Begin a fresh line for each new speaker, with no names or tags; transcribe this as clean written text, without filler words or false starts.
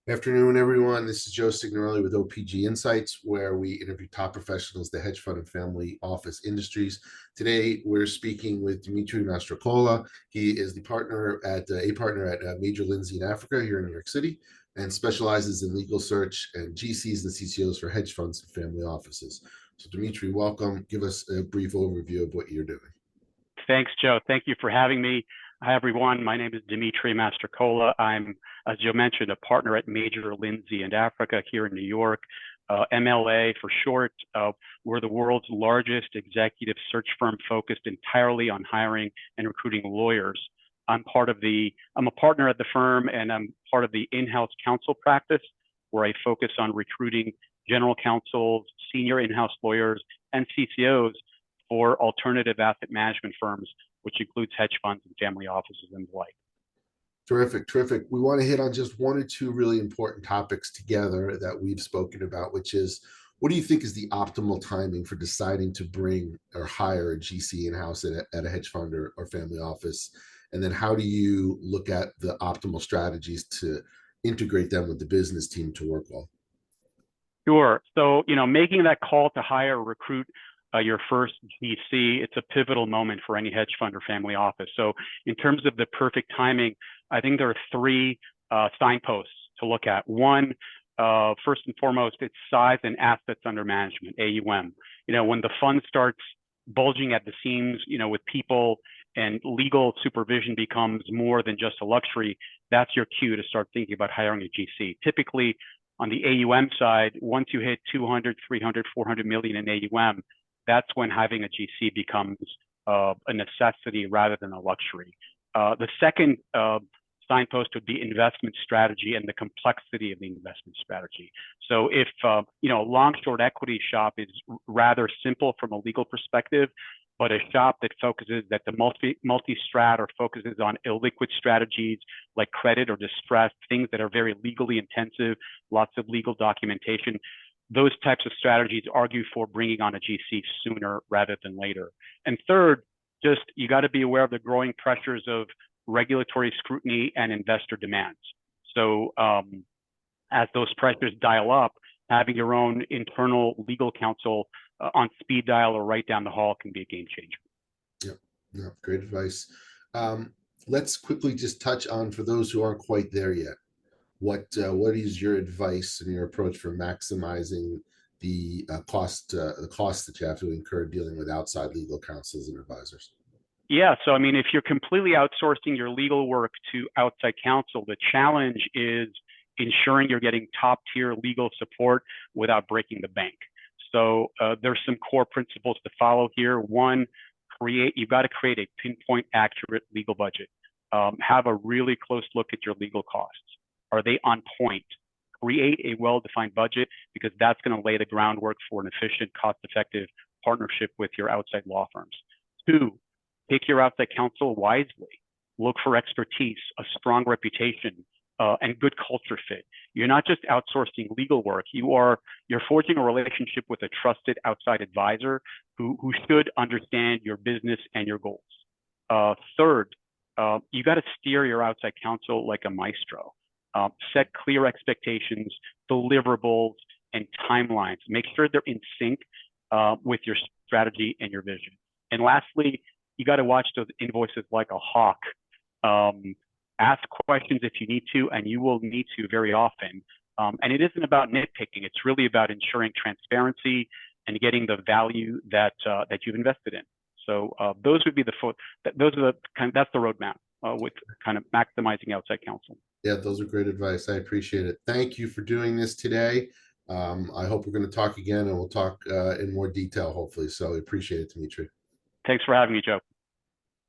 Afternoon, everyone. This is Joe Signorelli with OPG Insights, where we interview top professionals, the hedge fund and family office industries. Today, we're speaking with Dimitri Mastrocola. He is the partner at Major Lindsey in Africa here in New York City, and specializes in legal search and GCs and CCOs for hedge funds and family offices. So, Dimitri, welcome. Give us a brief overview of what you're doing.
Thanks, Joe. Thank you for having me. Hi, everyone. My name is Dimitri Mastrocola. I'm, as Joe mentioned, a partner at Major Lindsey in Africa here in New York, MLA for short. We're the world's largest executive search firm focused entirely on hiring and recruiting lawyers. I'm a partner at the firm, and I'm part of the in-house counsel practice, where I focus on recruiting general counsels, senior in-house lawyers, and CCOs for alternative asset management firms, which includes hedge funds and family offices and the like.
Terrific, terrific. We want to hit on just one or two really important topics together that we've spoken about, which is, what do you think is the optimal timing for deciding to bring or hire a GC in-house at a hedge fund or family office? And then how do you look at the optimal strategies to integrate them with the business team to work well?
Sure. So, making that call to hire or recruit your first GC, it's a pivotal moment for any hedge fund or family office. So in terms of the perfect timing, I think there are three signposts to look at. One, first and foremost, it's size and assets under management, AUM. When the fund starts bulging at the seams, with people and legal supervision becomes more than just a luxury, that's your cue to start thinking about hiring a GC. Typically, on the AUM side, once you hit 200, 300, 400 million in AUM, that's when having a GC becomes a necessity rather than a luxury. The second signpost would be investment strategy and the complexity of the investment strategy. So if a long short equity shop is rather simple from a legal perspective, but a shop that focuses that the multi-strat or focuses on illiquid strategies like credit or distress, things that are very legally intensive, lots of legal documentation, those types of strategies argue for bringing on a GC sooner rather than later. And third, you got to be aware of the growing pressures of regulatory scrutiny and investor demands. So as those pressures dial up, having your own internal legal counsel on speed dial or right down the hall can be a game changer.
Yeah, great advice. Let's quickly just touch on, for those who aren't quite there yet, what is your advice and your approach for maximizing the cost that you have to incur dealing with outside legal counsels and advisors?
Yeah, so if you're completely outsourcing your legal work to outside counsel, the challenge is ensuring you're getting top tier legal support without breaking the bank. So there's some core principles to follow here. One, you've got to create a pinpoint accurate legal budget. Have a really close look at your legal costs. Are they on point? Create a well-defined budget, because that's going to lay the groundwork for an efficient, cost-effective partnership with your outside law firms. Two, pick your outside counsel wisely. Look for expertise, a strong reputation, and good culture fit. You're not just outsourcing legal work. You're forging a relationship with a trusted outside advisor who should understand your business and your goals. Third, you got to steer your outside counsel like a maestro. Set clear expectations, deliverables, and timelines. Make sure they're in sync with your strategy and your vision. And lastly, you got to watch those invoices like a hawk. Ask questions if you need to, and you will need to very often. And it isn't about nitpicking. It's really about ensuring transparency and getting the value that you've invested in. So those would be that's the roadmap with kind of maximizing outside counsel.
Yeah, those are great advice. I appreciate it. Thank you for doing this today. I hope we're going to talk again, and we'll talk in more detail, hopefully. So I appreciate it, Dimitri.
Thanks for having me, Joe.